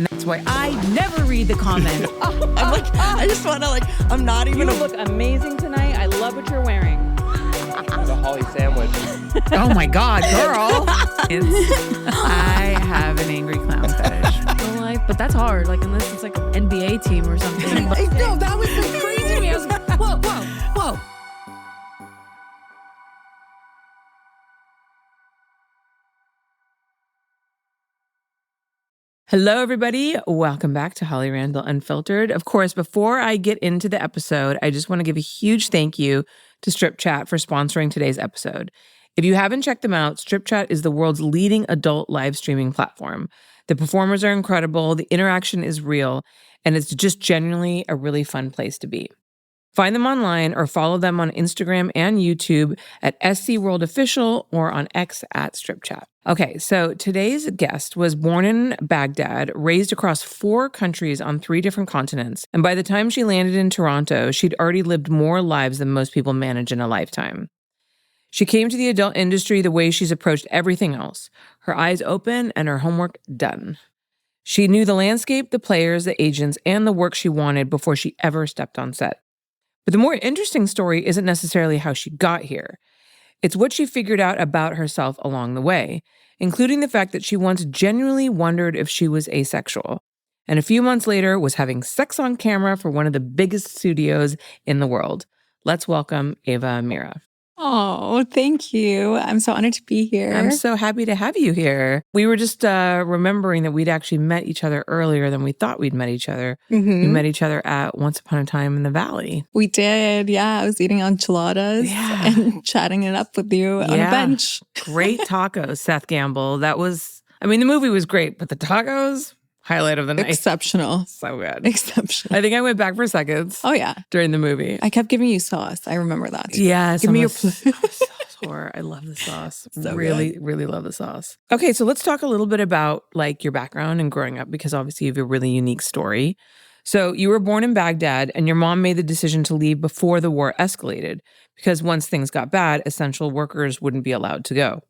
And that's why I never read the comments. I'm like, I just want to I'm not even. You look amazing tonight. I love what you're wearing. The Holly sandwich. Oh my God, girl. I have an angry clown fetish. Real life, but that's hard. Unless it's an NBA team or something. No, that was crazy to me. I was like, whoa. Hello, everybody. Welcome back to Holly Randall Unfiltered. Of course, before I get into the episode, I just want to give a huge thank you to Strip Chat for sponsoring today's episode. If you haven't checked them out, Strip Chat is the world's leading adult live streaming platform. The performers are incredible, the interaction is real, and it's just genuinely a really fun place to be. Find them online or follow them on Instagram and YouTube at SC World Official or on X at Strip Chat. Okay, so today's guest was born in Baghdad, raised across 4 countries on 3 different continents, and by the time she landed in Toronto, she'd already lived more lives than most people manage in a lifetime. She came to the adult industry the way she's approached everything else, her eyes open and her homework done. She knew the landscape, the players, the agents, and the work she wanted before she ever stepped on set. But the more interesting story isn't necessarily how she got here. It's what she figured out about herself along the way, including the fact that she once genuinely wondered if she was asexual, and a few months later was having sex on camera for one of the biggest studios in the world. Let's welcome Ava Amira. Oh, thank you. I'm so honored to be here. I'm so happy to have you here. We were just remembering that we'd actually met each other earlier than we thought we'd met each other. Mm-hmm. We met each other at Once Upon a Time in the Valley. We did. Yeah. I was eating enchiladas and chatting it up with you on a bench. Great tacos, Seth Gamble. The movie was great, but the tacos, highlight of the night. Exceptional. So good. Exceptional. I think I went back for seconds. Oh, yeah. During the movie. I kept giving you sauce. I remember that. Yeah. Give me your plate. I love the sauce. So really love the sauce. Okay, so let's talk a little bit about your background and growing up, because obviously you have a really unique story. So you were born in Baghdad, and your mom made the decision to leave before the war escalated, because once things got bad, essential workers wouldn't be allowed to go.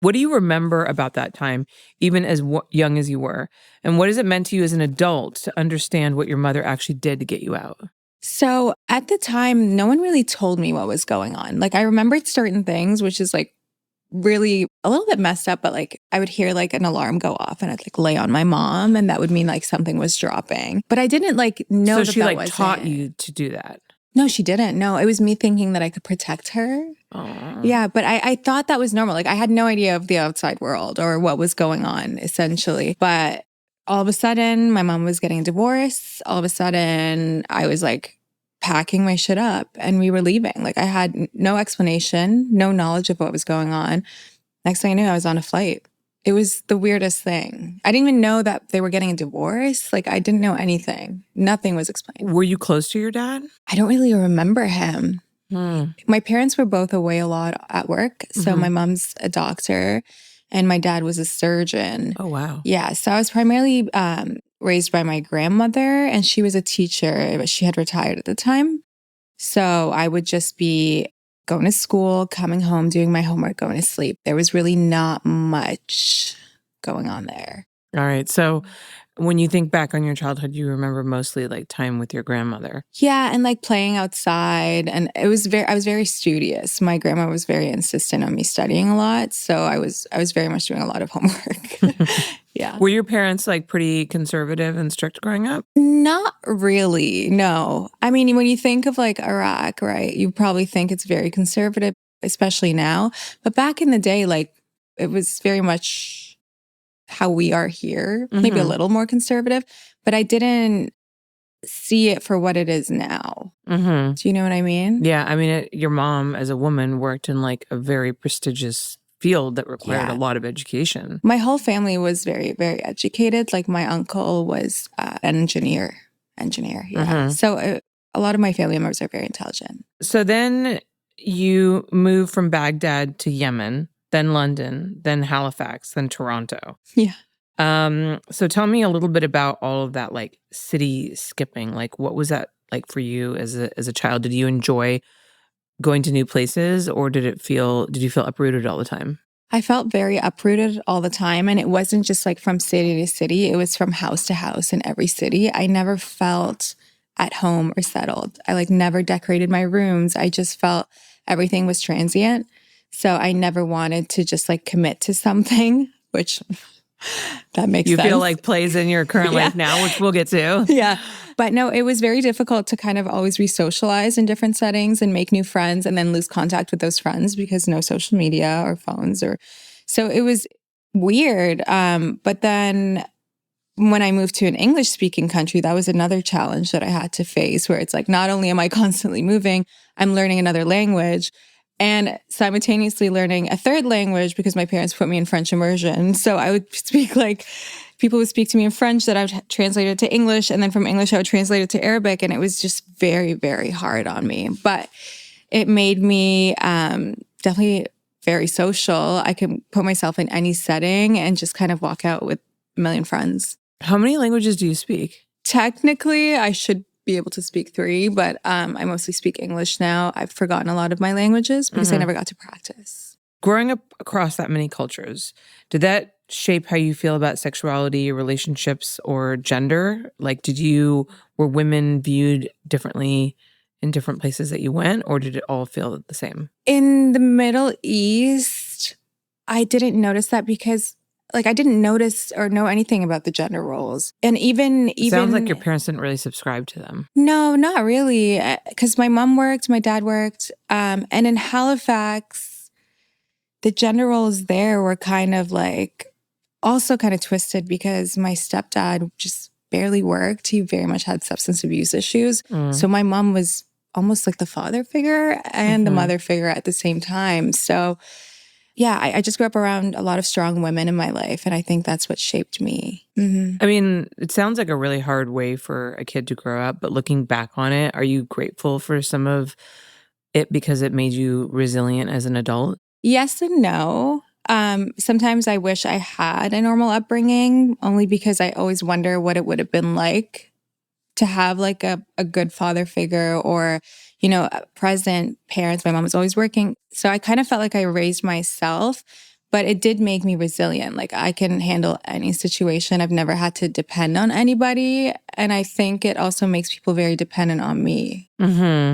What do you remember about that time, even as young as you were? And what has it meant to you as an adult to understand what your mother actually did to get you out? So at the time, no one really told me what was going on. I remembered certain things, which is really a little bit messed up, but I would hear an alarm go off and I'd lay on my mom, and that would mean something was dropping. But I didn't know so that she taught you to do that. No, she didn't. No, it was me thinking that I could protect her. Aww. Yeah, but I thought that was normal. I had no idea of the outside world or what was going on, essentially. But all of a sudden, my mom was getting a divorce. All of a sudden, I was packing my shit up and we were leaving. I had no explanation, no knowledge of what was going on. Next thing I knew, I was on a flight. It was the weirdest thing. I didn't even know that they were getting a divorce. I didn't know anything. Nothing was explained. Were you close to your dad? I don't really remember him. My parents were both away a lot at work. So my mom's a doctor and my dad was a surgeon. Oh, wow. Yeah. So I was primarily raised by my grandmother, and she was a teacher, but she had retired at the time. So I would just be going to school, coming home, doing my homework, going to sleep. There was really not much going on there. All right. So when you think back on your childhood, you remember mostly time with your grandmother. Yeah, and playing outside, and I was very studious. My grandma was very insistent on me studying a lot, so I was very much doing a lot of homework. Yeah. Were your parents pretty conservative and strict growing up? Not really, no. When you think of Iraq, right, you probably think it's very conservative, especially now. But back in the day, it was very much how we are here, maybe a little more conservative, but I didn't see it for what it is now. Do you know what I mean? Yeah. Your mom, as a woman, worked in a very prestigious field that required a lot of education. My whole family was very, very educated. My uncle was an engineer. Yeah. So a lot of my family members are very intelligent. So then you moved from Baghdad to Yemen, then London, then Halifax, then Toronto. Yeah. So tell me a little bit about all of that, city skipping. What was that like for you as a child? Did you enjoy going to new places, or did you feel uprooted all the time? I felt very uprooted all the time. And it wasn't just like from city to city. It was from house to house in every city. I never felt at home or settled. I like never decorated my rooms. I just felt everything was transient. So I never wanted to just like commit to something, which that makes sense. You feel like plays in your current life now, which we'll get to. Yeah. But no, it was very difficult to kind of always re-socialize in different settings and make new friends and then lose contact with those friends because no social media or phones so it was weird. But then when I moved to an English speaking country, that was another challenge that I had to face where it's like, not only am I constantly moving, I'm learning another language and simultaneously learning a third language because my parents put me in French immersion. So I would speak like, people would speak to me in French that I would translate it to English. And then from English, I would translate it to Arabic. And it was just very, very hard on me. But it made me definitely very social. I could put myself in any setting and just kind of walk out with a million friends. How many languages do you speak? Technically, I should be able to speak 3, but I mostly speak English now. I've forgotten a lot of my languages because I never got to practice. Growing up across that many cultures, did that shape how you feel about sexuality, relationships, or gender? Like, were women viewed differently in different places that you went, or did it all feel the same? In the Middle East, I didn't notice that because like I didn't notice or know anything about the gender roles. And even Sounds like your parents didn't really subscribe to them. No, not really. Because my mom worked, my dad worked. And in Halifax, the gender roles there were kind of like also kind of twisted because my stepdad just barely worked. He very much had substance abuse issues. So my mom was almost like the father figure and the mother figure at the same time. So yeah, I just grew up around a lot of strong women in my life. And I think that's what shaped me. I mean, it sounds like a really hard way for a kid to grow up. But looking back on it, are you grateful for some of it because it made you resilient as an adult? Yes and no. Sometimes I wish I had a normal upbringing, only because I always wonder what it would have been like to have like a good father figure or, present parents. My mom was always working. So I kind of felt like I raised myself, but it did make me resilient. Like I can handle any situation. I've never had to depend on anybody. And I think it also makes people very dependent on me,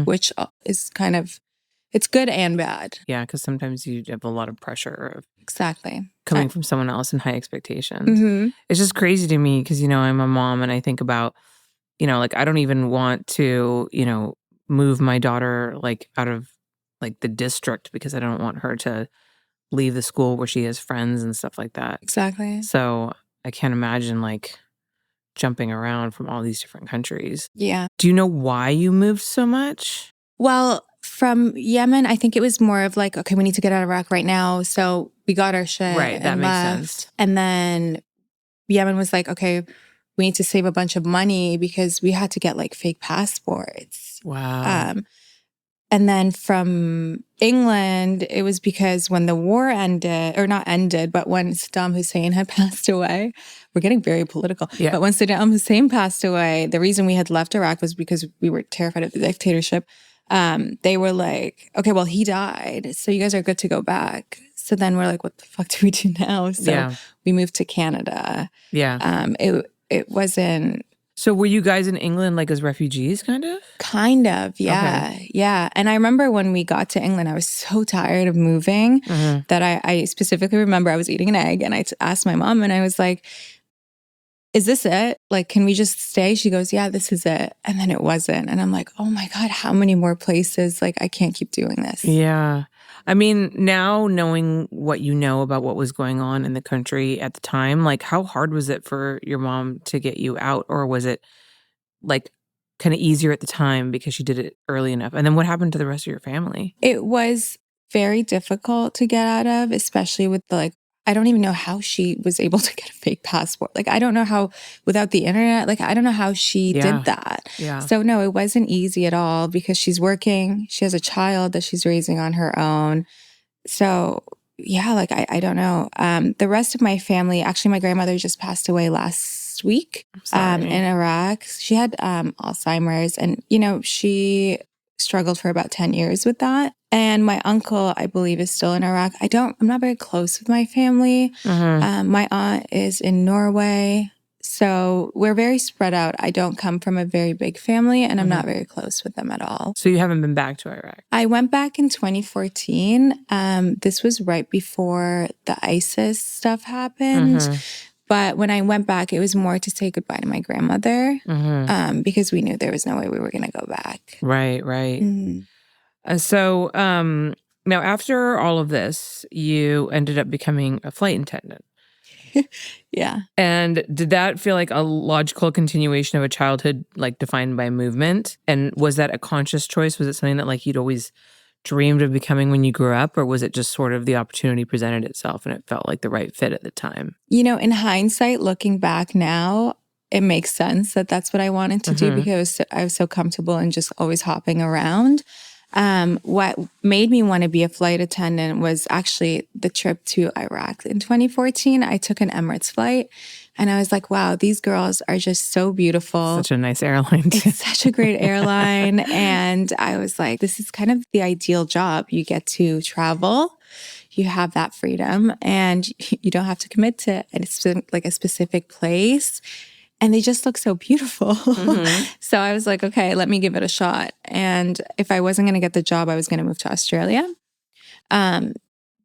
which is kind of, it's good and bad. Yeah, because sometimes you have a lot of pressure of Exactly. coming from someone else and high expectations. It's just crazy to me because, I'm a mom and I think about, like I don't even want to, move my daughter like out of like the district because I don't want her to leave the school where she has friends and stuff like that. Exactly. So I can't imagine like jumping around from all these different countries. Yeah. Do you know why you moved so much? Well, from Yemen, I think it was more of like, okay, we need to get out of Iraq right now. So we got our shit. Right, that and makes left. sense. And then Yemen was like, okay, we need to save a bunch of money because we had to get like fake passports. Wow. And then from England, it was because when the war ended, or not ended, but when Saddam Hussein had passed away, we're getting very political. Yeah. But when Saddam Hussein passed away, the reason we had left Iraq was because we were terrified of the dictatorship. They were like, okay, well, he died, so you guys are good to go back. So then we're like, what the fuck do we do now? So we moved to Canada. Yeah. It wasn't. So were you guys in England like as refugees kind of? Kind of, yeah. Okay. Yeah. And I remember when we got to England, I was so tired of moving that I specifically remember I was eating an egg and I asked my mom and I was like, is this it? Like, can we just stay? She goes, yeah, this is it. And then it wasn't. And I'm like, oh my God, how many more places? Like, I can't keep doing this. Yeah. I mean, now knowing what you know about what was going on in the country at the time, like how hard was it for your mom to get you out? Or was it like kind of easier at the time because she did it early enough? And then what happened to the rest of your family? It was very difficult to get out of, especially with the I don't even know how she was able to get a fake passport. Like, I don't know how, without the internet, like, I don't know how she did that. Yeah. So no, it wasn't easy at all because she's working. She has a child that she's raising on her own. So yeah, like, I don't know. The rest of my family, actually, my grandmother just passed away last week in Iraq. She had Alzheimer's and, she struggled for about 10 years with that. And my uncle, I believe, is still in Iraq. I'm not very close with my family. My aunt is in Norway. So we're very spread out. I don't come from a very big family, and I'm not very close with them at all. So you haven't been back to Iraq? I went back in 2014. This was right before the ISIS stuff happened. But when I went back, it was more to say goodbye to my grandmother because we knew there was no way we were going to go back. Right. So now after all of this, you ended up becoming a flight attendant. Yeah. And did that feel like a logical continuation of a childhood like defined by movement? And was that a conscious choice? Was it something that like you'd always dreamed of becoming when you grew up, or was it just sort of the opportunity presented itself and it felt like the right fit at the time? You know, in hindsight, looking back now, it makes sense that that's what I wanted to do because I was so comfortable and just always hopping around. What made me want to be a flight attendant was actually the trip to Iraq in 2014. I took an Emirates flight and I was like, wow, these girls are just so beautiful. Such a nice airline. It's such a great airline. And I was like, this is kind of the ideal job. You get to travel, you have that freedom, and you don't have to commit to like a specific place. And they just look so beautiful. So I was like, okay, let me give it a shot. And if I wasn't going to get the job, I was going to move to Australia. But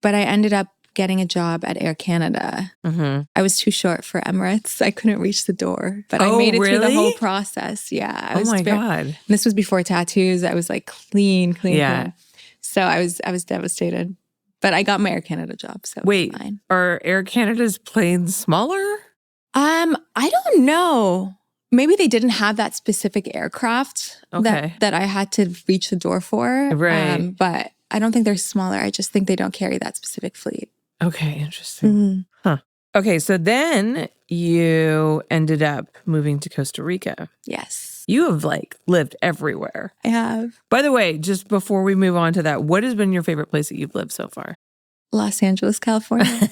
I ended up getting a job at Air Canada. I was too short for Emirates. I couldn't reach the door, but I made it through the whole process. Yeah. Oh my God. This was before tattoos. I was like clean. So I was devastated, but I got my Air Canada job. So wait, it was fine. Are Air Canada's planes smaller? I don't know. Maybe they didn't have that specific aircraft that I had to reach the door for. Right. But I don't think they're smaller. I just think they don't carry that specific fleet. Okay, interesting. Huh. Okay, so then you ended up moving to Costa Rica. Yes. You have like lived everywhere. I have. By the way, just before we move on to that, what has been your favorite place that you've lived so far? Los Angeles, California.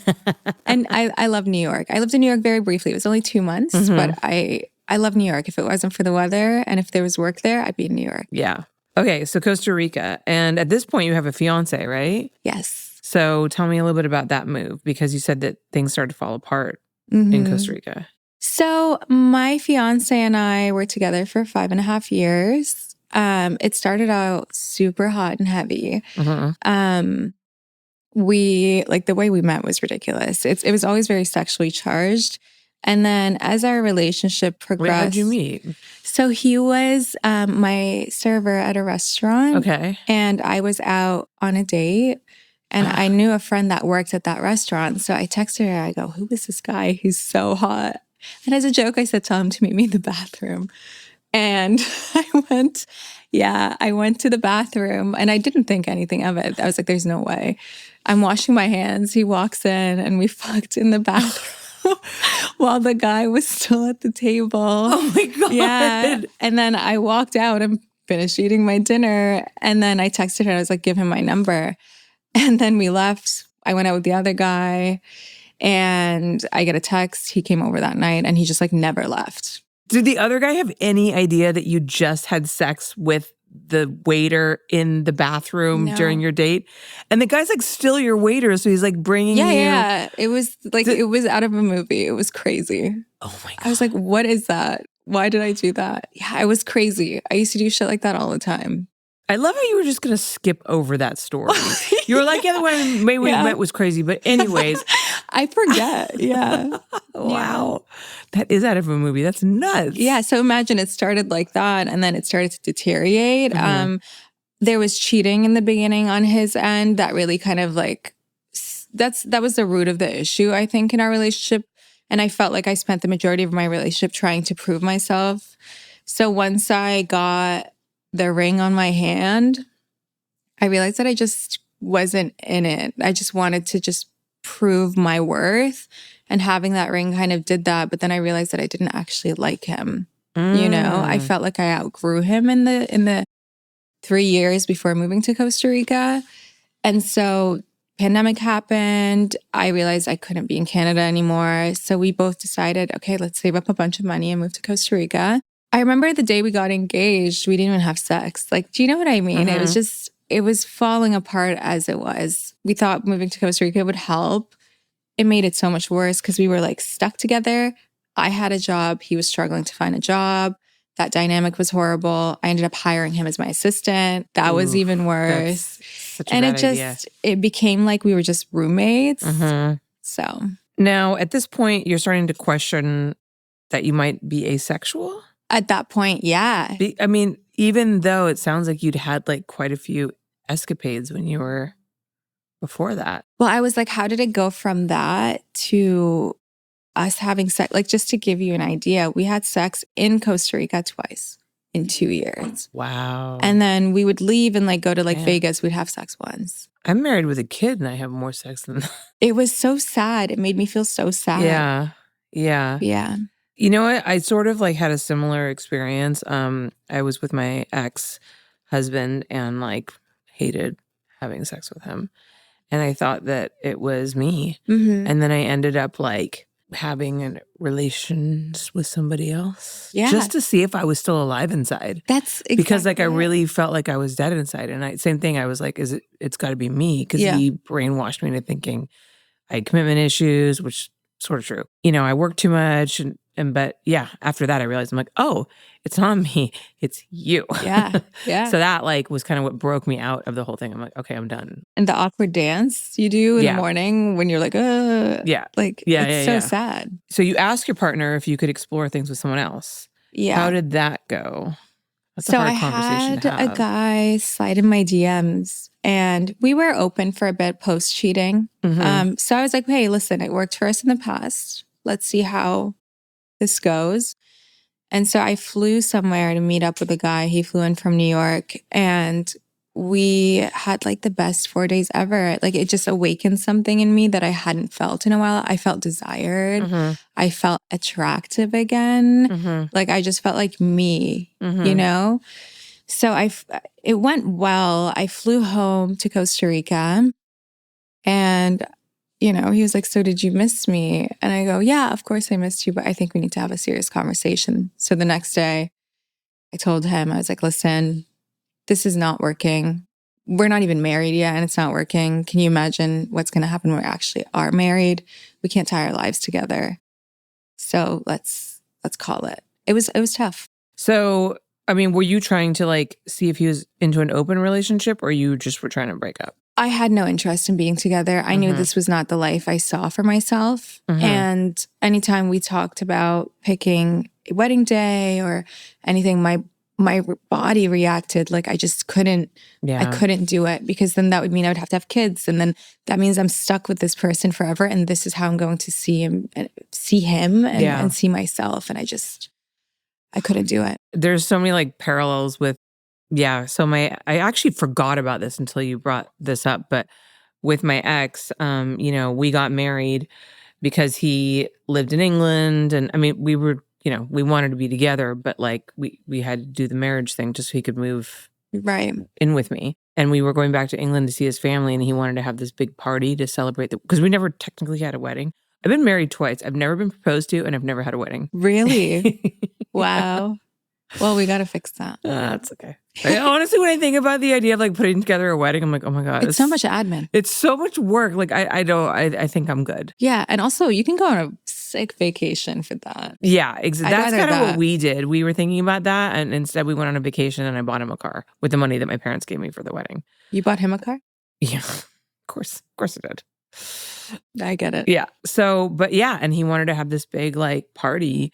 And I love New York. I lived in New York very briefly. It was only 2 months, but I love New York. If it wasn't for the weather and if there was work there, I'd be in New York. Yeah. Okay, so Costa Rica. And at this point, you have a fiance, right? Yes. So tell me a little bit about that move, because you said that things started to fall apart in Costa Rica. So my fiance and I were together for 5.5 years. It started out super hot and heavy. We, like, the way we met was ridiculous. It was always very sexually charged. And then as our relationship progressed... Wait, how'd you meet? So he was my server at a restaurant. Okay. And I was out on a date. And I knew a friend that worked at that restaurant. So I texted her. I go, who is this guy? He's so hot. And as a joke, I said, tell him to meet me in the bathroom. And I went to the bathroom and I didn't think anything of it. I was like, there's no way. I'm washing my hands. He walks in and we fucked in the bathroom while the guy was still at the table. Oh my God. Yeah. And then I walked out and finished eating my dinner. And then I texted her. I was like, give him my number. And then we left. I went out with the other guy and I get a text. He came over that night and he just like never left. Did the other guy have any idea that you just had sex with the waiter in the bathroom during your date? And the guy's like still your waiter, so he's like bringing you... Yeah. It was like, it was out of a movie. It was crazy. Oh my God. I was like, what is that? Why did I do that? Yeah, it was crazy. I used to do shit like that all the time. I love how you were just going to skip over that story. You were like, yeah, the way we met was crazy. But anyways. I forget. Yeah. Wow. That is out of a movie. That's nuts. Yeah. So imagine it started like that and then it started to deteriorate. There was cheating in the beginning on his end that really kind of like, that was the root of the issue, I think, in our relationship. And I felt like I spent the majority of my relationship trying to prove myself. So once I got the ring on my hand, I realized that I just wasn't in it. I just wanted to just prove my worth, and having that ring kind of did that. But then I realized that I didn't actually like him. You know, I felt like I outgrew him in the 3 years before moving to Costa Rica. And so pandemic happened. I realized I couldn't be in Canada anymore. So we both decided, okay, let's save up a bunch of money and move to Costa Rica. I remember the day we got engaged, we didn't even have sex. Like, do you know what I mean? It was just, it was falling apart as it was. We thought moving to Costa Rica would help. It made it so much worse because we were like stuck together. I had a job. He was struggling to find a job. That dynamic was horrible. I ended up hiring him as my assistant. That was even worse. And it became like we were just roommates. So now at this point, you're starting to question that you might be asexual? At that point, yeah. I mean, even though it sounds like you'd had like quite a few escapades when you were before that. Well, I was like, how did it go from that to us having sex? Like, just to give you an idea, we had sex in Costa Rica twice in 2 years. Wow. And then we would leave and like go to like Vegas. We'd have sex once. I'm married with a kid and I have more sex than that. It was so sad. It made me feel so sad. Yeah. You know what? I sort of like had a similar experience. I was with my ex-husband and like hated having sex with him. And I thought that it was me. And then I ended up like having relations with somebody else. Yeah. Just to see if I was still alive inside. That's exactly because like I really felt like I was dead inside. And same thing, I was like, it's got to be me. Because he brainwashed me into thinking I had commitment issues, which sort of true. You know, I worked too much but yeah, after that I realized I'm like, oh, it's not me, it's you. Yeah. So that like was kind of what broke me out of the whole thing. I'm like, okay, I'm done. And the awkward dance you do in the morning when you're like, it's so sad. So you asked your partner if you could explore things with someone else. Yeah. How did that go? That's so a hard I conversation had to have. a guy slide in my DMs and we were open for a bit post cheating. So I was like, hey, listen, it worked for us in the past. Let's see how this goes. And so I flew somewhere to meet up with a guy. He flew in from New York and we had like the best 4 days ever. Like it just awakened something in me that I hadn't felt in a while. I felt desired. I felt attractive again. Like I just felt like me, you know? So it went well. I flew home to Costa Rica and you know, he was like, so did you miss me? And I go, yeah, of course I missed you, but I think we need to have a serious conversation. So the next day I told him, I was like, listen, this is not working. We're not even married yet and it's not working. Can you imagine what's going to happen when we actually are married? We can't tie our lives together. So let's call it. It was tough. So, I mean, were you trying to like see if he was into an open relationship or you just were trying to break up? I had no interest in being together. I knew this was not the life I saw for myself. And anytime we talked about picking a wedding day or anything, my body reacted like I just couldn't. I couldn't do it because then that would mean I would have to have kids, and then that means I'm stuck with this person forever. And this is how I'm going to see him and see myself. And I couldn't do it. There's so many like parallels with. So I actually forgot about this until you brought this up, but with my ex, you know, we got married because he lived in England and I mean, we were, you know, we wanted to be together, but like we had to do the marriage thing just so he could move in with me. And we were going back to England to see his family and he wanted to have this big party to celebrate because we never technically had a wedding. I've been married twice. I've never been proposed to and I've never had a wedding. Really? Wow. Well, we got to fix that. That's okay. Honestly, when I think about the idea of like putting together a wedding, I'm like, oh my God. It's so much admin. It's so much work. Like I think I'm good. Yeah. And also you can go on a sick vacation for that. Yeah, exactly. That's kind of what we did. We were thinking about that. And instead we went on a vacation and I bought him a car with the money that my parents gave me for the wedding. You bought him a car? Yeah, of course. Of course I did. I get it. Yeah. So, but yeah. And he wanted to have this big like party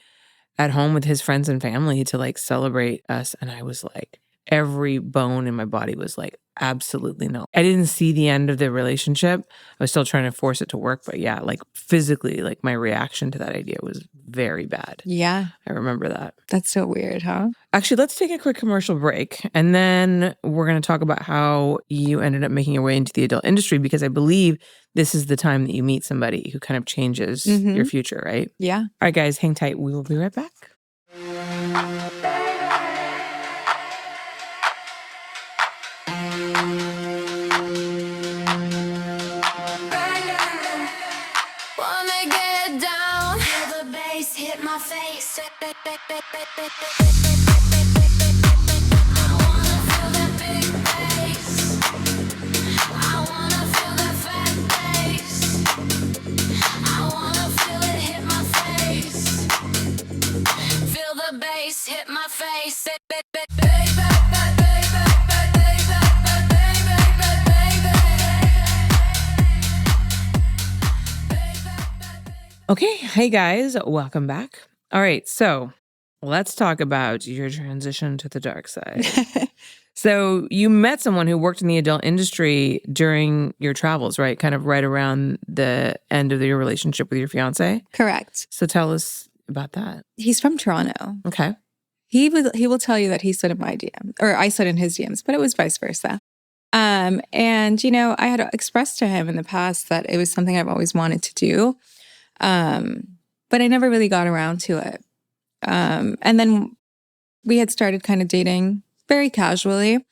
at home with his friends and family to like celebrate us. And I was like, every bone in my body was like, absolutely no. I didn't see the end of the relationship. I was still trying to force it to work. But yeah, like physically, like my reaction to that idea was very bad. Yeah. I remember that. That's so weird, huh? Actually, let's take a quick commercial break. And then we're going to talk about how you ended up making your way into the adult industry, because I believe this is the time that you meet somebody who kind of changes your future, right? Yeah. All right, guys, hang tight. We will be right back. Wanna get down, feel the bass hit my face. Hit my face. Okay, hey guys, welcome back. All right, so let's talk about your transition to the dark side. So you met someone who worked in the adult industry during your travels, right? Kind of right around the end of your relationship with your fiance. Correct. So tell us about that. He's from Toronto. Okay. He will tell you that he slid in my DM, or I slid in his DMs, but it was vice versa. And you know, I had expressed to him in the past that it was something I've always wanted to do, but I never really got around to it. And then we had started kind of dating very casually,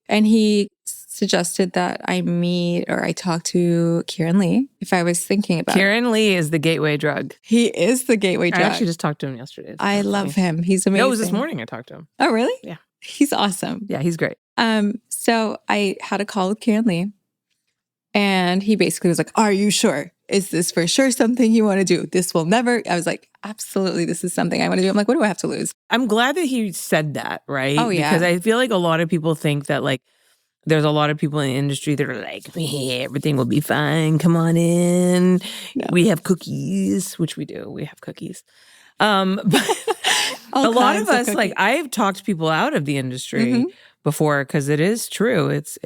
and he suggested that I talk to Kieran Lee if I was thinking about it. Kieran Lee is the gateway drug. He is the gateway drug. I actually just talked to him yesterday. It's I kinda love funny. him. He's amazing. No, it was this morning I talked to him. Oh, really? Yeah. He's awesome. Yeah, he's great. So I had a call with Kieran Lee, and he basically was like, "Are you sure? Is this for sure something you want to do? This will never." I was like, "Absolutely, this is something I want to do." I'm like, "What do I have to lose?" I'm glad that he said that, right? Oh, yeah. Because I feel like a lot of people think that like there's a lot of people in the industry that are like, everything will be fine. Come on in. No. We have cookies, which we do. We have cookies. But All a lot kinds of us, cookies. like I've talked people out of the industry Mhm. before because it is true. It's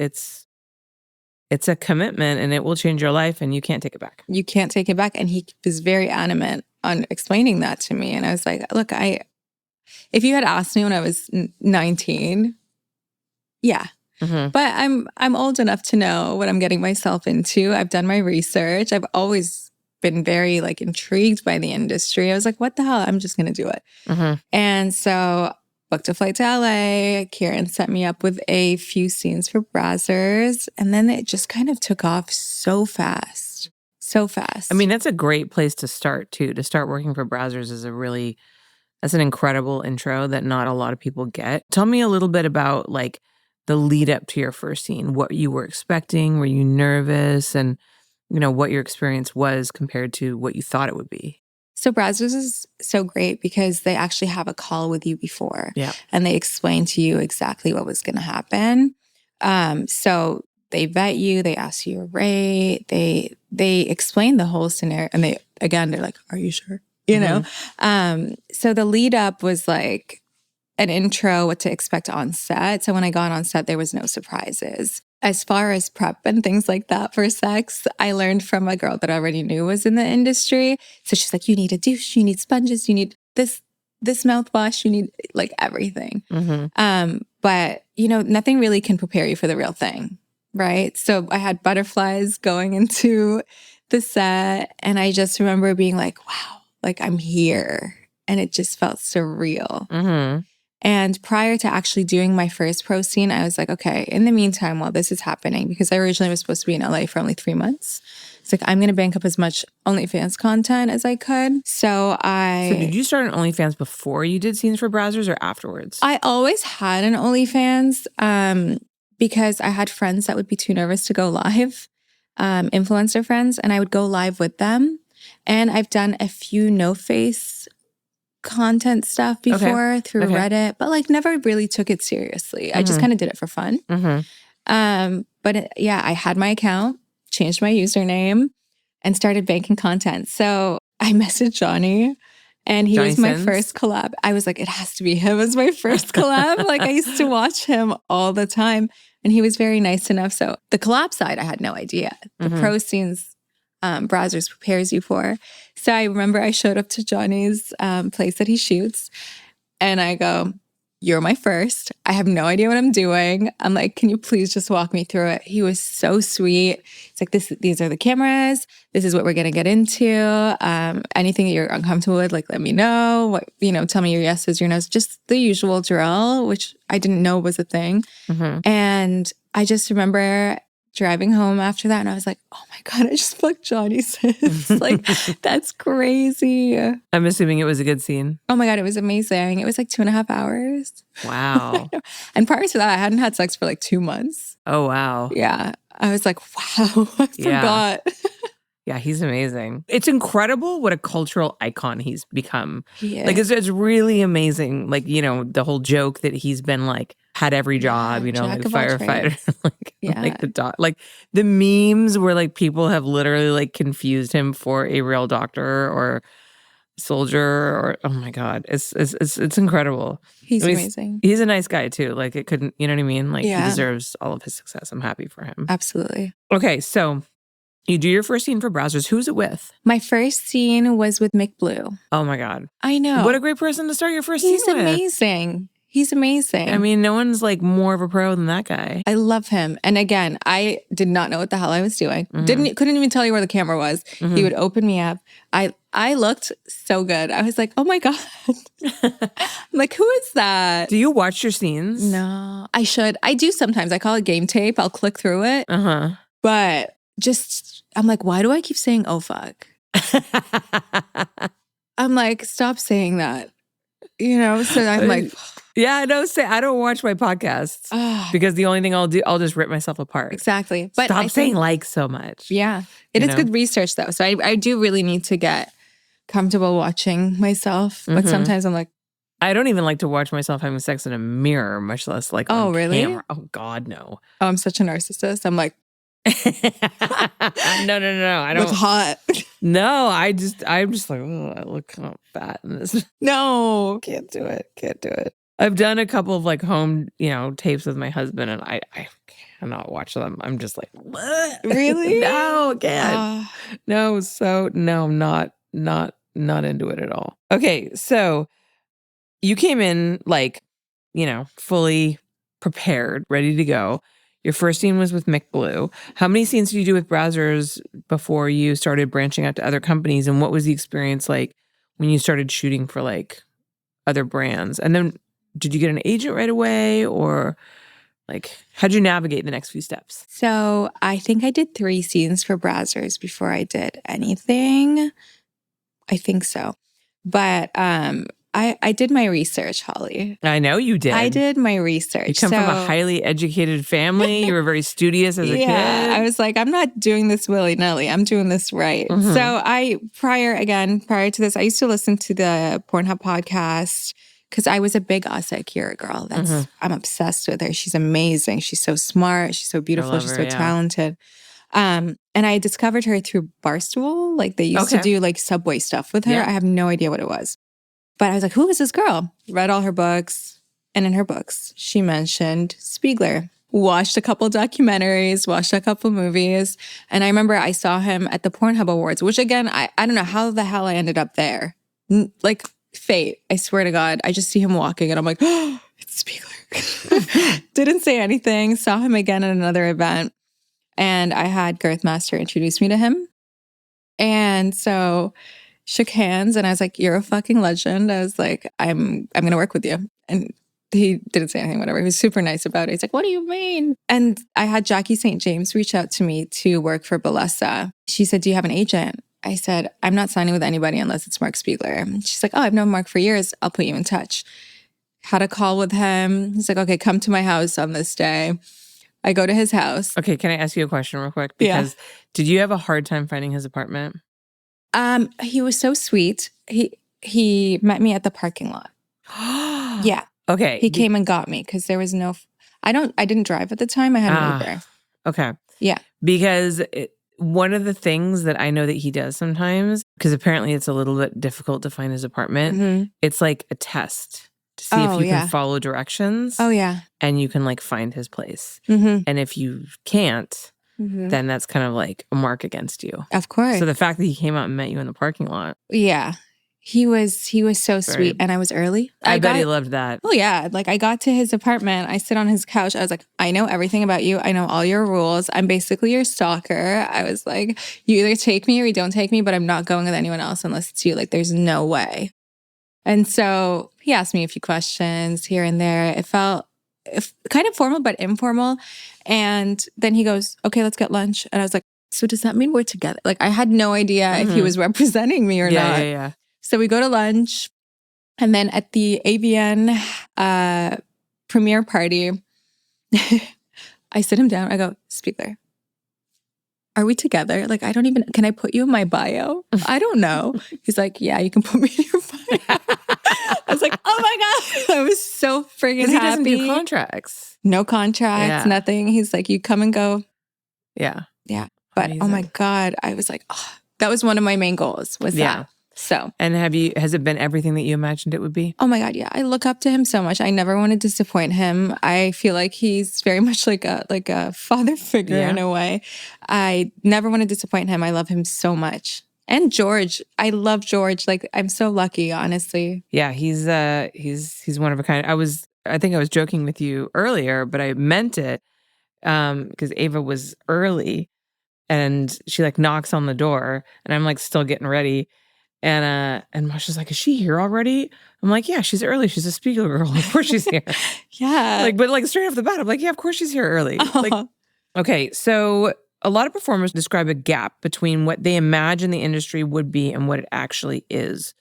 a commitment and it will change your life and you can't take it back. You can't take it back. And he was very adamant on explaining that to me. And I was like, "Look, if you had asked me when I was 19, yeah. Mm-hmm. But I'm old enough to know what I'm getting myself into. I've done my research. I've always been very like intrigued by the industry. I was like, what the hell? I'm just going to do it." Mm-hmm. And so booked a flight to LA. Kieran set me up with a few scenes for Brazzers. And then it just kind of took off so fast. So fast. I mean, that's a great place to start too. To start working for Brazzers is that's an incredible intro that not a lot of people get. Tell me a little bit about like the lead up to your first scene, what you were expecting, were you nervous, and you know what your experience was compared to what you thought it would be. So Brazzers is so great because they actually have a call with you before. Yeah. And they explain to you exactly what was going to happen. So they vet you, they ask you a rate, they explain the whole scenario. And they're like, "Are you sure?" You know? So the lead up was like an intro, what to expect on set. So when I got on set, there was no surprises. As far as prep and things like that for sex, I learned from a girl that I already knew was in the industry. So she's like, "You need a douche, you need sponges, you need this mouthwash, you need like everything." Mm-hmm. But you know, nothing really can prepare you for the real thing, right? So I had butterflies going into the set, and I just remember being like, "Wow, like I'm here," and it just felt surreal. Mm-hmm. And prior to actually doing my first pro scene, I was like, okay, in the meantime, while this is happening, because I originally was supposed to be in LA for only 3 months, it's like, I'm going to bank up as much OnlyFans content as I could. So did you start an OnlyFans before you did scenes for Brazzers or afterwards? I always had an OnlyFans because I had friends that would be too nervous to go live, influencer friends, and I would go live with them. And I've done a few no-face content stuff before through Reddit, but like never really took it seriously. I just kind of did it for fun. But I had my account, changed my username, and started banking content. So I messaged Johnny, and he was my first collab. I was like, it has to be him as my first collab. Like I used to watch him all the time, and he was very nice enough. So the collab side, I had no idea. The pro scenes, Brazzers prepares you for. So I remember I showed up to Johnny's place that he shoots, and I go, "You're my first. I have no idea what I'm doing." I'm like, "Can you please just walk me through it?" He was so sweet. It's like, these are the cameras. This is what we're going to get into. Anything that you're uncomfortable with, like, let me know. Tell me your yeses, your nos. Just the usual drill, which I didn't know was a thing. And I just remember driving home after that, and I was like, oh my God, I just fucked Johnny Sins. Like, that's crazy. I'm assuming it was a good scene. Oh my God, it was amazing. It was like 2.5 hours. Wow. And prior to that, I hadn't had sex for like 2 months. Oh, wow. Yeah. I was like, wow, I Yeah. forgot. Yeah, he's amazing. It's incredible what a cultural icon he's become. He Like, is. it's really amazing. Like, you know, the whole joke that he's been like, had every job, you know, like jack of all firefighter, like, Yeah. like the doc, like the memes where like people have literally like confused him for a real doctor or soldier or, oh my God, it's incredible. He's I mean, amazing. He's a nice guy too. Like it couldn't, you know what I mean? Like he Yeah. deserves all of his success. I'm happy for him. Absolutely. Okay, so you do your first scene for Browsers. Who's it with? My first scene was with Mick Blue. Oh my God. I know. What a great person to start your first He's scene with. amazing. He's amazing. I mean, no one's like more of a pro than that guy. I love him. And again, I did not know what the hell I was doing. Couldn't even tell you where the camera was. He would open me up. I looked so good. I was like, oh my God. I'm like, who is that? Do you watch your scenes? No, I should. I do sometimes. I call it game tape. I'll click through it. Uh-huh. But just, I'm like, why do I keep saying, oh, fuck? I'm like, stop saying that. You know, so I'm like, yeah, I don't say I don't watch my podcasts because the only thing I'll do, I'll just rip myself apart. exactly. But Stop I saying think, like so much. yeah, it You is know? good research though. So I do really need to get comfortable watching myself. But sometimes I'm like, I don't even like to watch myself having sex in a mirror, much less like Oh, on really? camera. Oh God, no. oh, I'm such a narcissist. I'm like, no. I look don't. hot. No, I'm just like, oh, I look kind of fat in this. No. Can't do it. I've done a couple of like home, you know, tapes with my husband, and I cannot watch them. I'm just like, what? Really? No, again. No, so no, I'm not into it at all. Okay, so you came in like, you know, fully prepared, ready to go. Your first scene was with Mick Blue. How many scenes did you do with Browsers before you started branching out to other companies? And what was the experience like when you started shooting for like other brands? And then did you get an agent right away, or like how'd you navigate the next few steps? So I think I did 3 scenes for Browsers before I did anything. I think so. But I did my research, Holly. I know you did. I did my research. You come from a highly educated family. You were very studious as a kid. I was like, I'm not doing this willy-nilly. I'm doing this right. Mhm. So prior to this, I used to listen to the Pornhub podcast because I was a big Asexual girl. I'm obsessed with her. She's amazing. She's so smart. She's so beautiful. love She's her, so yeah. talented. And I discovered her through Barstool. Like they used to Okay. do like Subway stuff with her. Yeah. I have no idea what it was. But I was like, who is this girl? Read all her books. And in her books, she mentioned Spiegler. Watched a couple documentaries, watched a couple movies. And I remember I saw him at the Pornhub Awards, which again, I don't know how the hell I ended up there. Like fate, I swear to God. I just see him walking and I'm like, oh, it's Spiegler. Didn't say anything. Saw him again at another event. And I had Girthmaster introduce me to him. And so shook hands and I was like, you're a fucking legend. I was like, I'm going to work with you. And he didn't say anything, whatever. He was super nice about it. He's like, what do you mean? And I had Jackie St. James reach out to me to work for Bellessa. She said, do you have an agent? I said, I'm not signing with anybody unless it's Mark Spiegler. She's like, oh, I've known Mark for years. I'll put you in touch. Had a call with him. He's like, okay, come to my house on this day. I go to his house. Okay, can I ask you a question real quick? Yeah. Because did you have a hard time finding his apartment? He was so sweet. He met me at the parking lot. Yeah. Okay. He came and got me because there was no, I didn't drive at the time. I had an Uber. Okay. Yeah. Because one of the things that I know that he does sometimes, because apparently it's a little bit difficult to find his apartment, Mhm. it's like a test to see Oh, if you yeah. can follow directions Oh, yeah. and you can like find his place. Mm-hmm. And if you can't, Mm-hmm. then that's kind of like a mark against you. Of course. So the fact that he came out and met you in the parking lot, Yeah. He was so Very- sweet and I was early. I bet got- he loved that. Oh yeah. Like I got to his apartment. I sit on his couch. I was like, I know everything about you. I know all your rules. I'm basically your stalker. I was like, you either take me or you don't take me, but I'm not going with anyone else unless it's you. Like there's no way. And so he asked me a few questions here and there. It felt kind of formal, but informal. And then he goes, okay, let's get lunch. And I was like, so does that mean we're together? Like, I had no idea if he was representing me or not. Yeah. So we go to lunch. And then at the AVN premiere party, I sit him down. I go, Spiegler, are we together? Like, can I put you in my bio? I don't know. He's like, yeah, you can put me in your bio. I was like, oh my God. I was so friggin' happy. He doesn't do contracts. No contracts, nothing. He's like, you come and go. Yeah. Yeah. But Amazing. oh my God, I was like, oh, that was one of my main goals was that. So. And has it been everything that you imagined it would be? Oh my God, yeah. I look up to him so much. I never want to disappoint him. I feel like he's very much like a father figure in a way. I never want to disappoint him. I love him so much. And George, I love George. Like, I'm so lucky, honestly. Yeah, he's one of a kind. I think I was joking with you earlier, but I meant it because Ava was early and she like knocks on the door and I'm like still getting ready. And Masha's like, is she here already? I'm like, yeah, she's early. She's a Spiegler girl. Of course she's here. Yeah. But straight off the bat, I'm like, yeah, of course she's here early. Like, okay, so a lot of performers describe a gap between what they imagine the industry would be and what it actually is.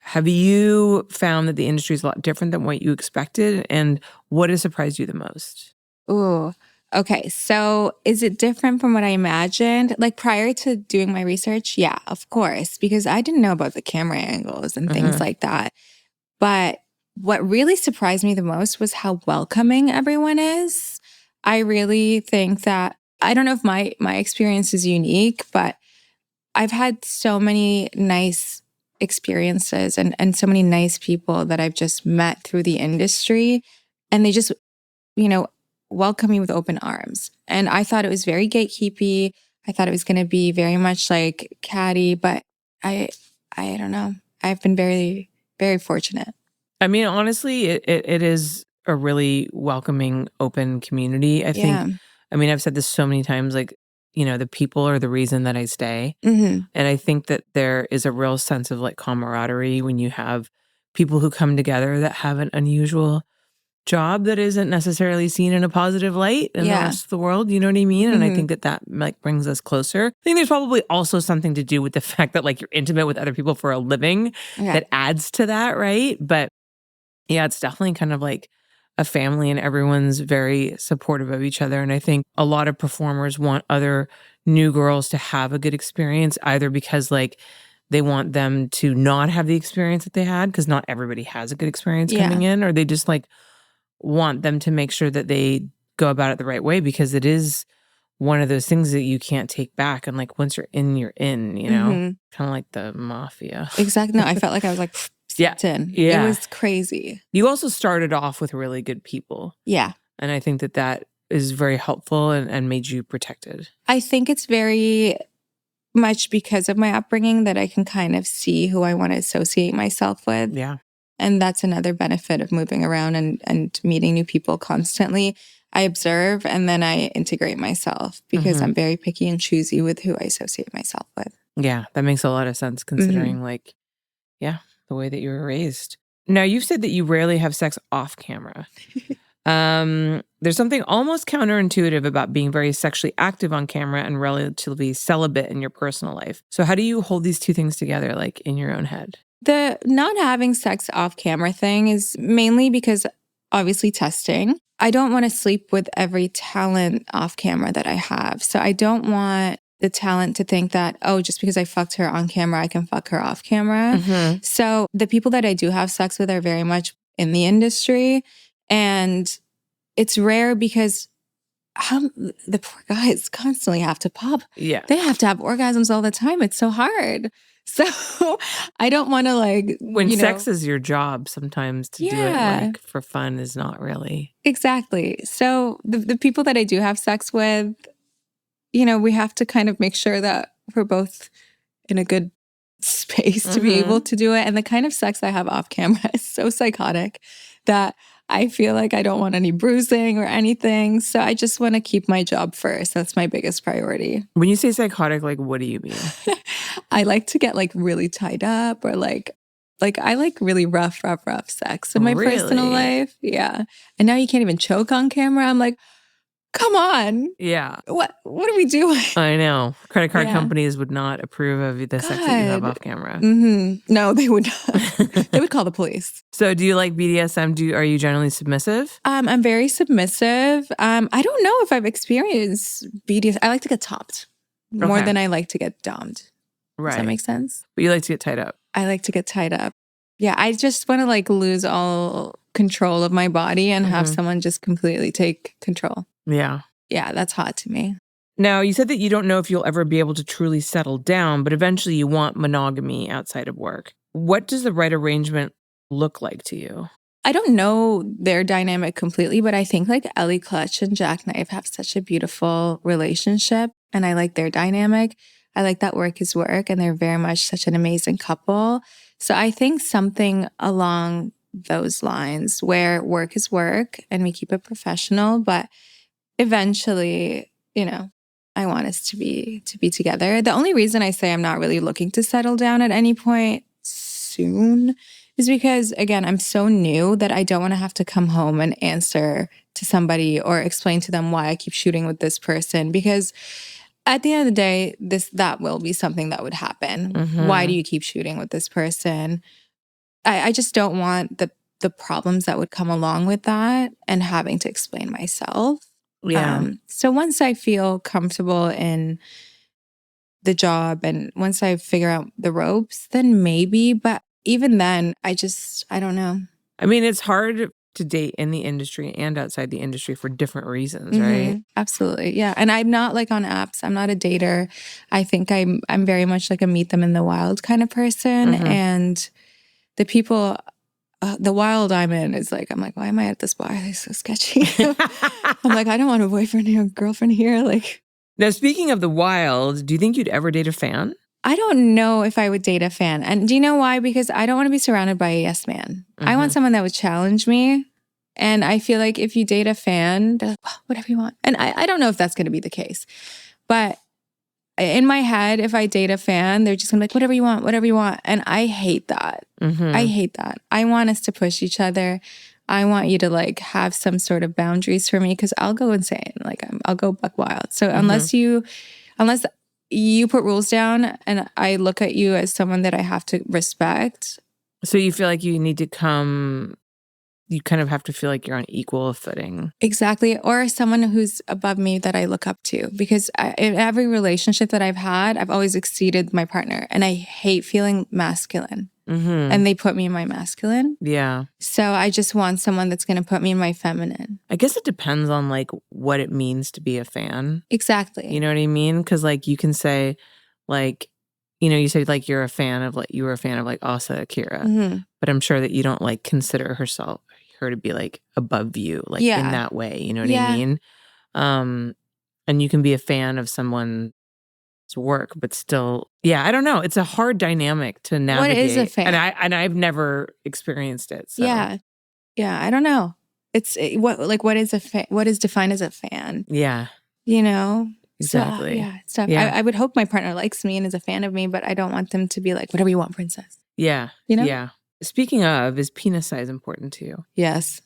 Have you found that the industry is a lot different than what you expected? And what has surprised you the most? Ooh. Okay, so is it different from what I imagined? Like prior to doing my research, yeah, of course, because I didn't know about the camera angles and things like that. But what really surprised me the most was how welcoming everyone is. I really think that, I don't know if my experience is unique, but I've had so many nice experiences and so many nice people that I've just met through the industry. And they just, welcome me with open arms. And I thought it was very gatekeepy. I thought it was going to be very much like catty, but I don't know. I've been very, very fortunate. I mean, honestly, it is a really welcoming, open community. I think, I've said this so many times, like, the people are the reason that I stay. And I think that there is a real sense of like camaraderie when you have people who come together that have an unusual job that isn't necessarily seen in a positive light in the rest of the world. You know what I mean? And I think that like brings us closer. I think there's probably also something to do with the fact that like you're intimate with other people for a living that adds to that, right? But yeah, it's definitely kind of like a family and everyone's very supportive of each other. And I think a lot of performers want other new girls to have a good experience, either because like they want them to not have the experience that they had, because not everybody has a good experience coming in, or they just like want them to make sure that they go about it the right way, because it is one of those things that you can't take back. And like once you're in, kind of like the mafia. Exactly. No, I felt like I was like, in. Yeah. It was crazy. You also started off with really good people. Yeah. And I think that is very helpful and made you protected. I think it's very much because of my upbringing that I can kind of see who I want to associate myself with. Yeah. And that's another benefit of moving around and meeting new people constantly. I observe and then I integrate myself because I'm very picky and choosy with who I associate myself with. Yeah, that makes a lot of sense considering the way that you were raised. Now, you've said that you rarely have sex off camera. There's something almost counterintuitive about being very sexually active on camera and relatively celibate in your personal life. So how do you hold these two things together, like in your own head? The not having sex off camera thing is mainly because obviously testing. I don't want to sleep with every talent off camera that I have. So I don't want the talent to think that, oh, just because I fucked her on camera, I can fuck her off camera. So the people that I do have sex with are very much in the industry. And it's rare because the poor guys constantly have to pop. Yeah. They have to have orgasms all the time. It's so hard. So I don't want to like... When sex is your job, sometimes to do it like for fun is not really... Exactly. So the people that I do have sex with, we have to kind of make sure that we're both in a good space to be able to do it. And the kind of sex I have off camera is so psychotic that I feel like I don't want any bruising or anything. So I just want to keep my job first. That's my biggest priority. When you say psychotic, like what do you mean? I like to get like really tied up or like Like, I like really rough sex in my personal Really? life. Yeah. And now you can't even choke on camera. I'm like, come on. Yeah. What are we doing? I know. Credit card Yeah. companies would not approve of the sex that you have God. off camera. No, they would not. They would call the police. So do you like BDSM? Are you generally submissive? I'm very submissive. I don't know if I've experienced BDSM. I like to get topped more Okay. than I like to get dommed. Right. Does that make sense? But you like to get tied up. I like to get tied up. Yeah, I just want to like lose all control of my body and have someone just completely take control. Yeah. Yeah, that's hot to me. Now, you said that you don't know if you'll ever be able to truly settle down, but eventually you want monogamy outside of work. What does the right arrangement look like to you? I don't know their dynamic completely, but I think like Ellie Clutch and Jackknife have such a beautiful relationship, and I like their dynamic. I like that work is work, and they're very much such an amazing couple. So I think something along those lines where work is work and we keep it professional, but eventually, I want us to be together. The only reason I say I'm not really looking to settle down at any point soon is because, again, I'm so new that I don't want to have to come home and answer to somebody or explain to them why I keep shooting with this person, because at the end of the day, that will be something that would happen. Why do you keep shooting with this person? I just don't want the problems that would come along with that and having to explain myself. Yeah. So once I feel comfortable in the job and once I figure out the ropes, then maybe. But even then, I don't know. I mean, it's hard to date in the industry and outside the industry for different reasons, right? Absolutely. Yeah. And I'm not like on apps. I'm not a dater. I think I'm very much like a meet them in the wild kind of person. And the people, the wild I'm in is like, I'm like, why am I at this bar? They're so sketchy. I'm like, I don't want a boyfriend or a girlfriend here. Like, now, speaking of the wild, do you think you'd ever date a fan? I don't know if I would date a fan. And do you know why? Because I don't want to be surrounded by a yes man. I want someone that would challenge me. And I feel like if you date a fan, they're like, well, whatever you want. And I don't know if that's going to be the case. But in my head, if I date a fan, they're just going to be like, whatever you want, whatever you want. And I hate that. I hate that. I want us to push each other. I want you to like have some sort of boundaries for me, because I'll go insane. Like I'll go buck wild. So unless you put rules down and I look at you as someone that I have to respect. So you feel like you kind of have to feel like you're on equal footing. Exactly. Or someone who's above me that I look up to. Because in every relationship that I've had, I've always exceeded my partner. And I hate feeling masculine. And they put me in my masculine. Yeah. So I just want someone that's going to put me in my feminine. I guess it depends on like what it means to be a fan. Exactly. You know what I mean? Because like you can say like, you say like you were a fan of like Asa Akira, but I'm sure that you don't like consider her to be like above you, like in that way. You know what I mean? And you can be a fan of someone's work, but still, I don't know. It's a hard dynamic to navigate. What is a fan? And I've never experienced it. So. Yeah. I don't know. What is defined as a fan? Yeah. So, Exactly. it's tough. I would hope my partner likes me and is a fan of me, but I don't want them to be like, whatever you want, princess. Yeah. Yeah. Speaking of, is penis size important to you? Yes.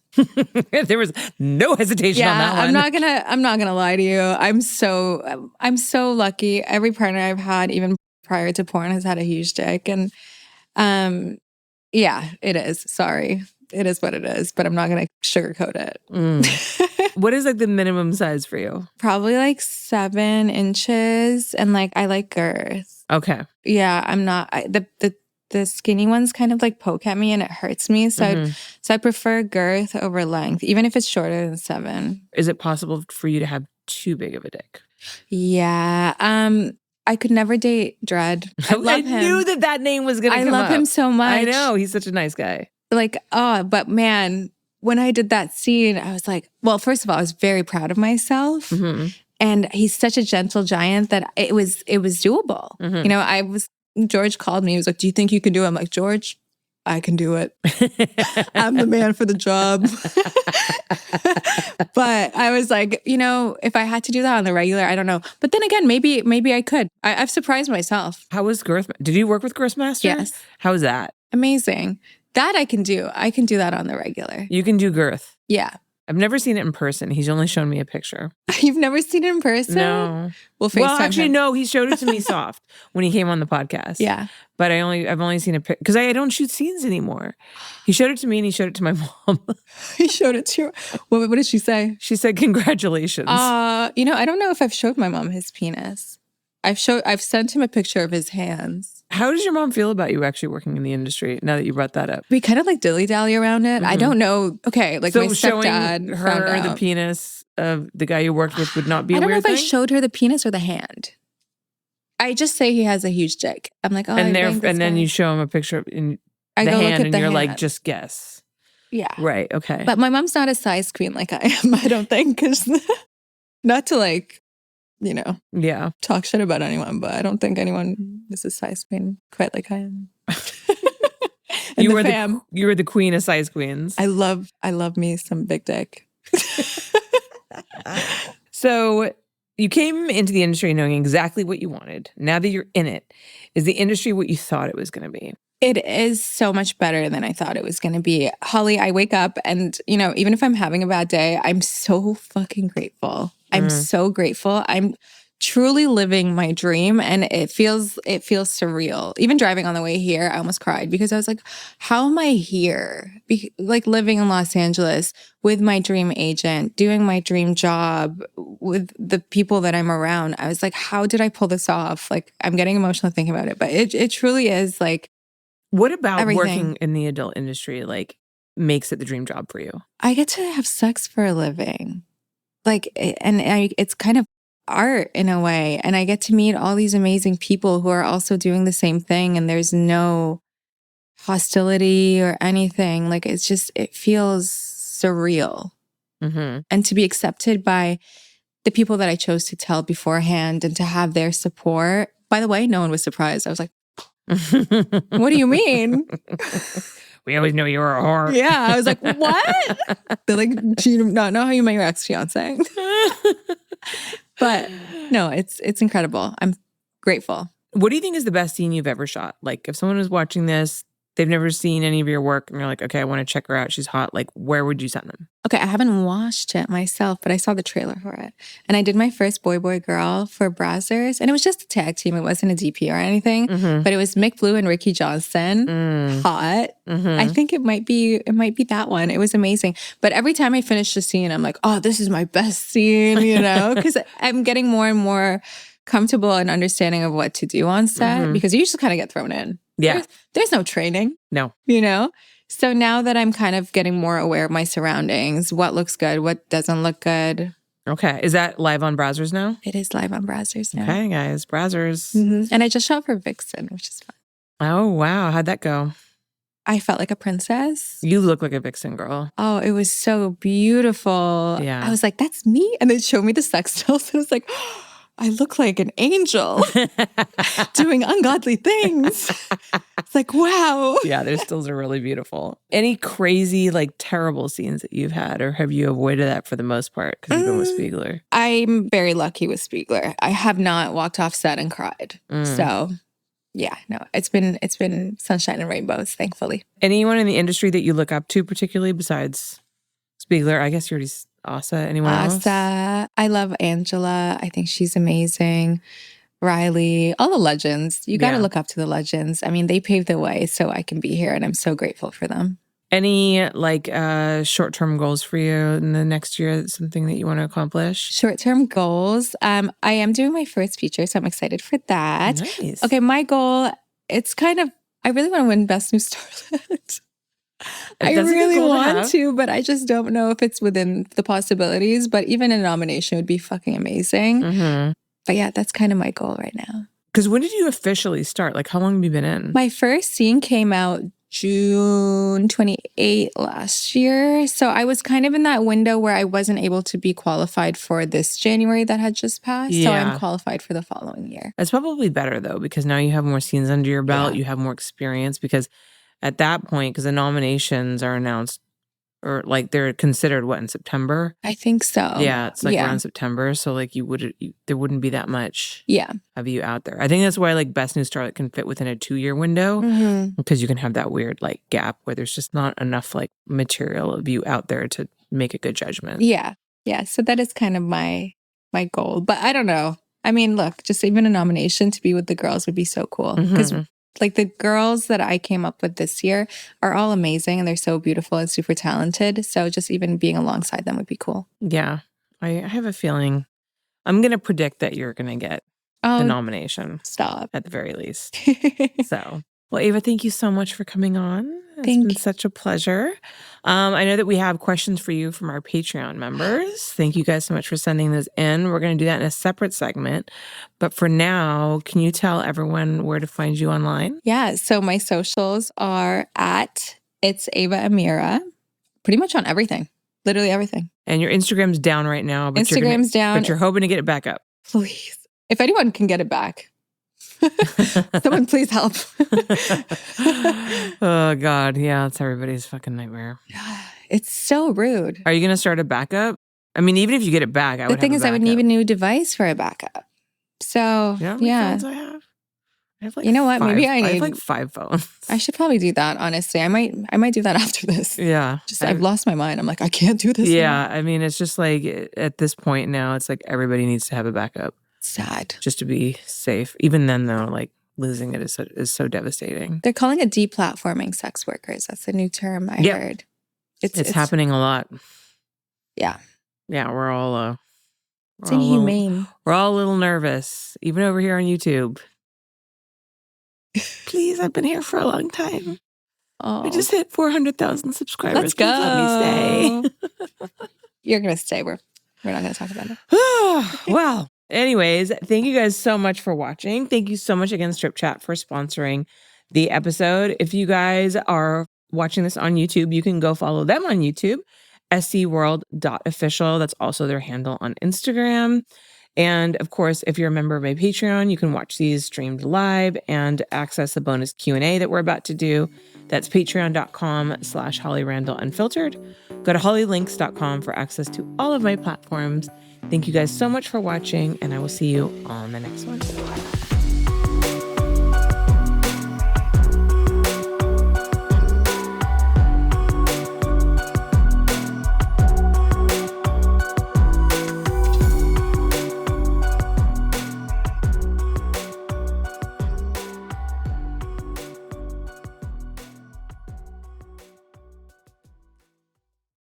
There was no hesitation on that one. I'm not gonna lie to you. I'm so lucky. Every partner I've had, even prior to porn, has had a huge dick. And it is. Sorry. It is what it is, but I'm not gonna sugarcoat it. What is like the minimum size for you? Probably like 7 inches, and like I like girth. Okay. Yeah, I'm not the skinny ones kind of like poke at me and it hurts me. So I prefer girth over length, even if it's shorter than 7. Is it possible for you to have too big of a dick? Yeah. I could never date Dread. I love him. Knew that name was going to come up. I love him so much. I know. He's such a nice guy. Like, but man, when I did that scene, I was like, well, first of all, I was very proud of myself. And he's such a gentle giant that it was doable. George called me. He was like, do you think you can do it? I'm like, George, I can do it. I'm the man for the job. But I was like, if I had to do that on the regular, I don't know. But then again, maybe I could. I've surprised myself. How was Girth? Did you work with Girthmaster? Yes. How was that? Amazing. That I can do. I can do that on the regular. You can do Girth. Yeah. I've never seen it in person. He's only shown me a picture. You've never seen it in person? No. We'll FaceTime Well, actually, him. no. He showed it to me soft when he came on the podcast. Yeah. But I've only seen a picture because I don't shoot scenes anymore. He showed it to me and he showed it to my mom. He showed it to you. What did she say? She said, "Congratulations." I don't know if I've showed my mom his penis. I've sent him a picture of his hands. How does your mom feel about you actually working in the industry now that you brought that up? We kind of like dilly-dally around it. I don't know. Okay, like my So showing stepdad found her the out. penis of the guy you worked with would not be a I don't know weird if thing? I showed her the penis or the hand. I just say he has a huge dick. I'm like, oh, and I then you show him a picture of in I the go look hand at and the you're like, hand. just guess. Yeah. Right, okay. But my mom's not a size queen like I am, I don't think. Because not to like, yeah. talk shit about anyone, but I don't think anyone is a size queen quite like I am. And You the were fam. you were the queen of size queens. I love me some big dick. So you came into the industry knowing exactly what you wanted. Now that you're in it, is the industry what you thought it was going to be? It is so much better than I thought it was going to be. Holly, I wake up and, even if I'm having a bad day, I'm so fucking grateful. I'm so grateful. I'm truly living my dream and it feels surreal. Even driving on the way here, I almost cried because I was like, how am I here? Like living in Los Angeles with my dream agent, doing my dream job with the people that I'm around. I was like, how did I pull this off? Like, I'm getting emotional thinking about it, but it truly is like, what about everything. Working in the adult industry like makes it the dream job for you? I get to have sex for a living. Like, it's kind of art in a way. And I get to meet all these amazing people who are also doing the same thing. And there's no hostility or anything. Like, it feels surreal. Mm-hmm. And to be accepted by the people that I chose to tell beforehand and to have their support. By the way, no one was surprised. I was like, what do you mean? We always know you were a whore. Yeah. I was like, what? They're like, do you not know how you met your ex-fiance? But no, it's incredible. I'm grateful. What do you think is the best scene you've ever shot? Like if someone was watching this, they've never seen any of your work and you're like, okay, I want to check her out. She's hot. Like where would you send them? Okay, I haven't watched it myself, but I saw the trailer for it. And I did my first Boy Boy Girl for Brazzers. And it was just a tag team. It wasn't a DP or anything. But it was Mick Blue and Ricky Johnson. Hot. I think it might be that one. It was amazing. But every time I finish the scene, I'm like, oh, this is my best scene, Because I'm getting more and more comfortable and understanding of what to do on set because you just kind of get thrown in. Yeah. There's no training. No. So now that I'm kind of getting more aware of my surroundings, what looks good, what doesn't look good. Okay. Is that live on Brazzers now? It is live on Brazzers now. Okay, guys. Brazzers. And I just shot for Vixen, which is fun. Oh, wow. How'd that go? I felt like a princess. You look like a vixen girl. Oh, it was so beautiful. Yeah. I was like, that's me. And they showed me the sex dolls. And I was like, oh, I look like an angel doing ungodly things. It's like, wow. Yeah, their stills are really beautiful. Any crazy, like terrible scenes that you've had, or have you avoided that for the most part because you've been with Spiegler? I'm very lucky with Spiegler. I have not walked off set and cried. So yeah, no, it's been sunshine and rainbows, thankfully. Anyone in the industry that you look up to particularly besides Spiegler? I guess you already Asa. Anyone else? Asa. I love Angela. I think she's amazing. Riley, all the legends. You got to look up to the legends. I mean, they paved the way so I can be here and I'm so grateful for them. Any like short-term goals for you in the next year? Something that you want to accomplish? Short-term goals. I am doing my first feature, so I'm excited for that. Nice. Okay, my goal, it's kind of, I really want to win Best New Starlet. I That's a good really goal to want have. to, but I just don't know if it's within the possibilities. But even a nomination would be fucking amazing. But yeah, that's kind of my goal right now. Because when did you officially start? Like, how long have you been in? My first scene came out June 28 last year. So I was kind of in that window where I wasn't able to be qualified for this January that had just passed. So Yeah. I'm qualified for the following year. That's probably better though, because now you have more scenes under your belt. You have more experience because at that point, because the nominations are announced or like they're considered in September? I think so. Yeah, it's like around September. So like there wouldn't be that much of you out there. I think that's why like Best New Starlet can fit within a 2-year window because you can have that weird like gap where there's just not enough like material of you out there to make a good judgment. Yeah. Yeah. So that is kind of my goal. But I don't know. I mean, look, just even a nomination to be with the girls would be so cool. Because like the girls that I came up with this year are all amazing and they're so beautiful and super talented. So just even being alongside them would be cool. Yeah. I have a feeling I'm going to predict that you're going to get the nomination. Stop. At the very least. So, well, Ava, thank you so much for coming on. It's been such a pleasure. I know that we have questions for you from our Patreon members. Thank you guys so much for sending those in. We're going to do that in a separate segment. But for now, can you tell everyone where to find you online? Yeah. So my socials are at It's Ava Amira, pretty much on everything, literally everything. And your Instagram's down right now. But Instagram's down. But you're hoping to get it back up. Please. If anyone can get it back. Someone please help. Oh, God. Yeah, it's everybody's fucking nightmare. It's so rude. Are you going to start a backup? I mean, even if you get it back, I would have a backup. The thing is, I would need a new device for a backup. So, you know how many phones I have? I have like you know what? Maybe I have like 5 phones. I should probably do that, honestly. I might do that after this. Yeah. I've lost my mind. I'm like, I can't do this Yeah. anymore. I mean, it's just like at this point now, it's like everybody needs to have a backup. Sad. Just to be safe. Even then, though, like losing it is so devastating. They're calling it deplatforming sex workers. That's the new term I heard. It's happening a lot. Yeah. Yeah, we're all it's inhumane. We're all a little nervous, even over here on YouTube. Please, I've been here for a long time. Oh. I just hit 400,000 subscribers. Let's go. Please let me stay. You're gonna stay. We're not gonna talk about it. Well, anyways, thank you guys so much for watching. Thank you so much again, Strip Chat, for sponsoring the episode. If you guys are watching this on YouTube, you can go follow them on YouTube, scworld.official. That's also their handle on Instagram. And of course, if you're a member of my Patreon, you can watch these streamed live and access the bonus Q&A that we're about to do. That's patreon.com/HollyRandallUnfiltered. Go to hollylinks.com for access to all of my platforms. Thank you guys so much for watching, and I will see you on the next one.